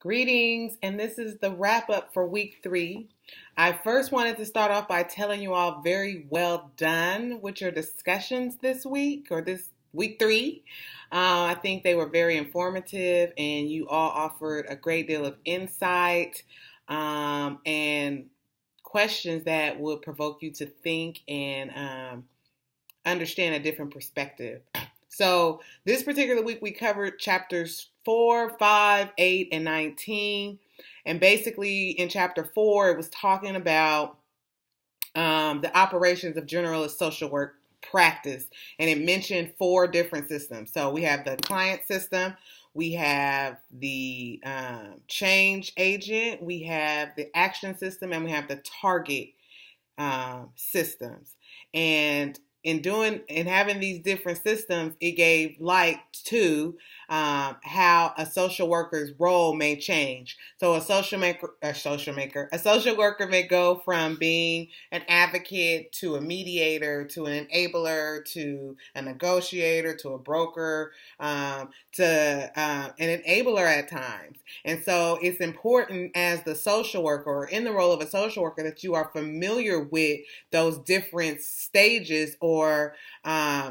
Greetings, and this is the wrap up for week 3. I first wanted to start off by telling you all very well done with your discussions this week or this week 3. I think they were very informative, and you all offered a great deal of insight and questions that would provoke you to think and understand a different perspective. So this particular week we covered chapters 4, 5, 8, and 19. And basically in chapter 4, it was talking about the operations of generalist social work practice. And it mentioned 4 different systems. So we have the client system, we have the change agent, we have the action system, and we have the target systems. And in having these different systems, it gave light to how a social worker's role may change. So a social worker may go from being an advocate to a mediator to an enabler to a negotiator to a broker to an enabler at times. And so it's important as the social worker or in the role of a social worker that you are familiar with those different stages or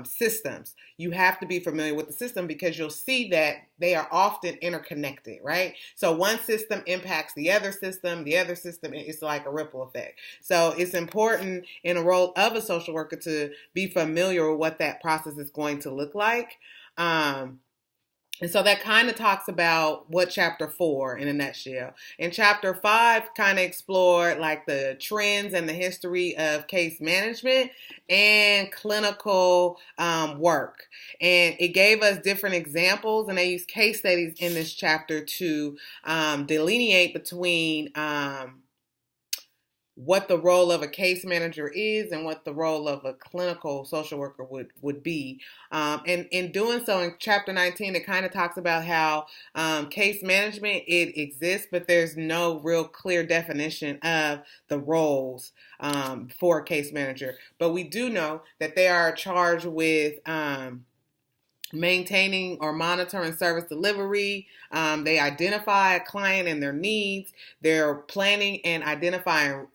systems. You have to be familiar with the system because you'll see that they are often interconnected, right? So one system impacts the other system is like a ripple effect. So it's important in a role of a social worker to be familiar with what that process is going to look like. And so that kind of talks about what chapter 4 in a nutshell. And chapter 5 kind of explored like the trends and the history of case management and clinical work. And it gave us different examples, and they used case studies in this chapter to delineate between what the role of a case manager is and what the role of a clinical social worker would be. And in doing so, in chapter 19, it kind of talks about how case management, it exists, but there's no real clear definition of the roles for a case manager. But we do know that they are charged with maintaining or monitoring service delivery. They identify a client and their needs. They're planning and identifying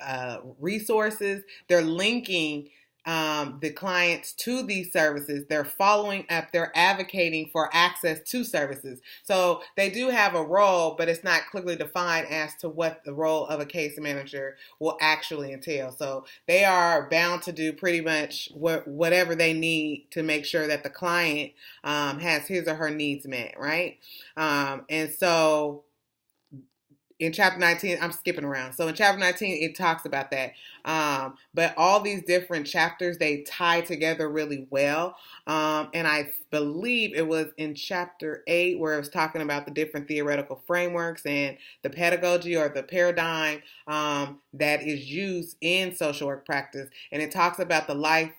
resources. They're linking the clients to these services. They're following up. They're advocating for access to services. So they do have a role, but it's not clearly defined as to what the role of a case manager will actually entail. So they are bound to do pretty much whatever they need to make sure that the client has his or her needs met, right? And so in chapter 19, I'm skipping around. So in chapter 19, it talks about that. But all these different chapters, they tie together really well. And I believe it was in chapter 8 where it was talking about the different theoretical frameworks and the pedagogy or the paradigm that is used in social work practice. And it talks about the life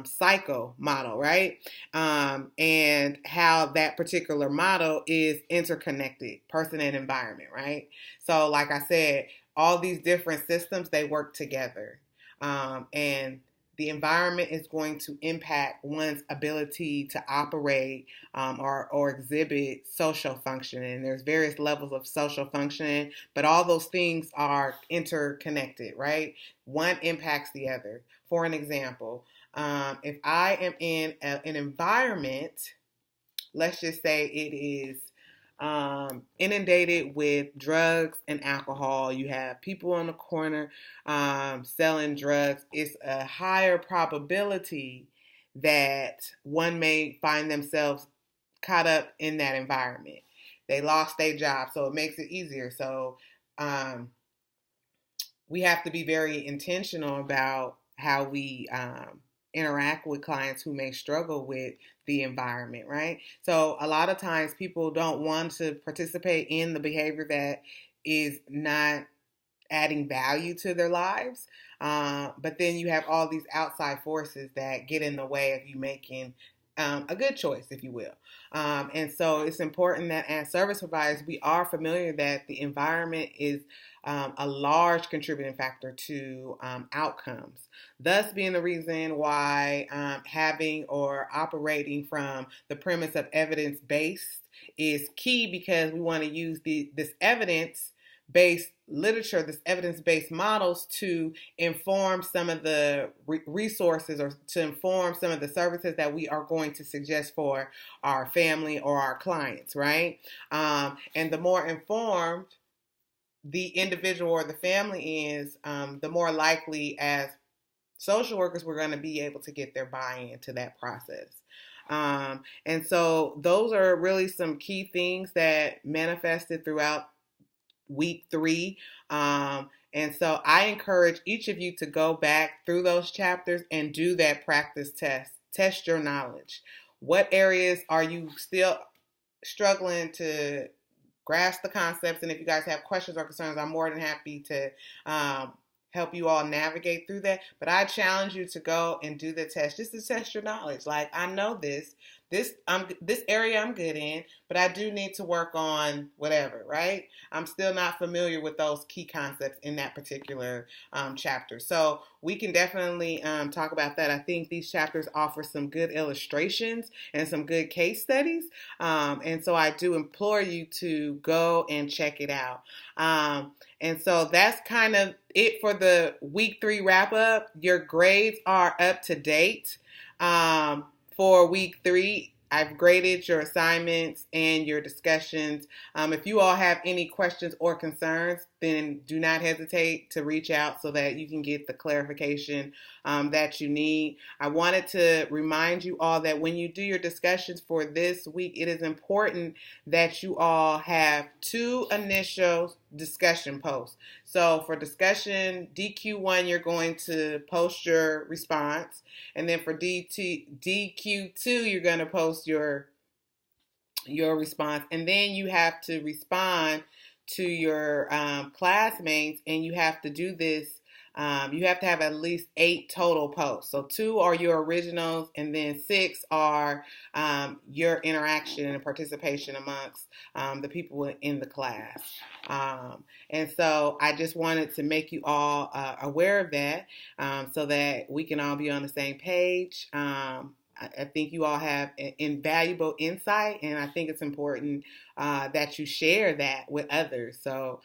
cycle model, right? And how that particular model is interconnected, person and environment, right? So like I said, all these different systems, they work together. And the environment is going to impact one's ability to operate or exhibit social functioning. There's various levels of social functioning, but all those things are interconnected, right? One impacts the other. For an example, if I am in an environment, let's just say it is inundated with drugs and alcohol. You have people on the corner selling drugs. It's a higher probability that one may find themselves caught up in that environment. They lost their job, so it makes it easier. So we have to be very intentional about how we interact with clients who may struggle with the environment, right? So a lot of times people don't want to participate in the behavior that is not adding value to their lives. But then you have all these outside forces that get in the way of you making a good choice, if you will. And so it's important that as service providers, we are familiar that the environment is a large contributing factor to outcomes. Thus, being the reason why having or operating from the premise of evidence based is key, because we want to use this evidence based literature, this evidence based models to inform some of the resources, or to inform some of the services that we are going to suggest for our family or our clients, right? And the more informed the individual or the family is, the more likely as social workers we're going to be able to get their buy-in to that process. And so those are really some key things that manifested throughout week 3. And so I encourage each of you to go back through those chapters and do that practice test. Test your knowledge. What areas are you still struggling to grasp the concepts? And if you guys have questions or concerns, I'm more than happy to help you all navigate through that. But I challenge you to go and do the test, just to test your knowledge. Like, I know this area I'm good in, but I do need to work on whatever, right? I'm still not familiar with those key concepts in that particular chapter. So we can definitely talk about that. I think these chapters offer some good illustrations and some good case studies. And so I do implore you to go and check it out. And so that's kind of it for the week 3 wrap up. Your grades are up to date. For week 3, I've graded your assignments and your discussions. If you all have any questions or concerns, then do not hesitate to reach out so that you can get the clarification that you need. I wanted to remind you all that when you do your discussions for this week, it is important that you all have 2 initial discussion posts. So for discussion DQ1, you're going to post your response. And then for DQ2, you're going to post your response. And then you have to respond to your classmates, and you have to do this. You have to have at least 8 total posts. So 2 are your originals, and then 6 are your interaction and participation amongst the people in the class. And so I just wanted to make you all aware of that, so that we can all be on the same page. I think you all have invaluable insight, and I think it's important that you share that with others. So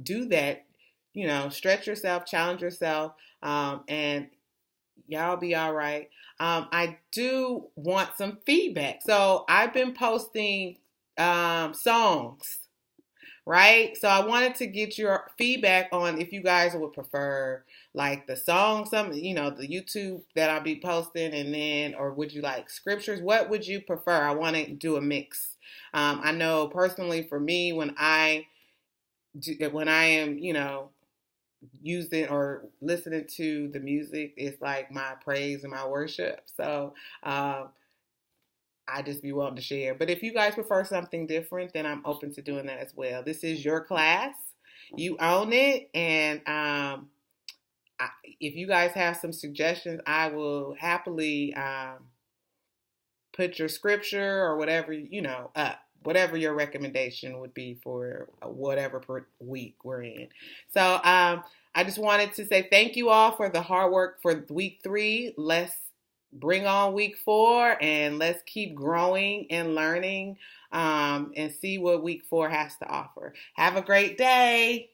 do that, stretch yourself, challenge yourself, and y'all be all right. I do want some feedback. So I've been posting songs, right? So I wanted to get your feedback on if you guys would prefer like the song, the YouTube that I'll be posting, and then, or would you like scriptures? What would you prefer? I want to do a mix. I know personally for me, when I am, using or listening to the music, it's like my praise and my worship. So, I just be willing to share. But if you guys prefer something different, then I'm open to doing that as well. This is your class. You own it. And if you guys have some suggestions, I will happily put your scripture or whatever, up. Whatever your recommendation would be for whatever week we're in. So I just wanted to say thank you all for the hard work for week 3. Let's bring on week 4, and let's keep growing and learning and see what week 4 has to offer. Have a great day.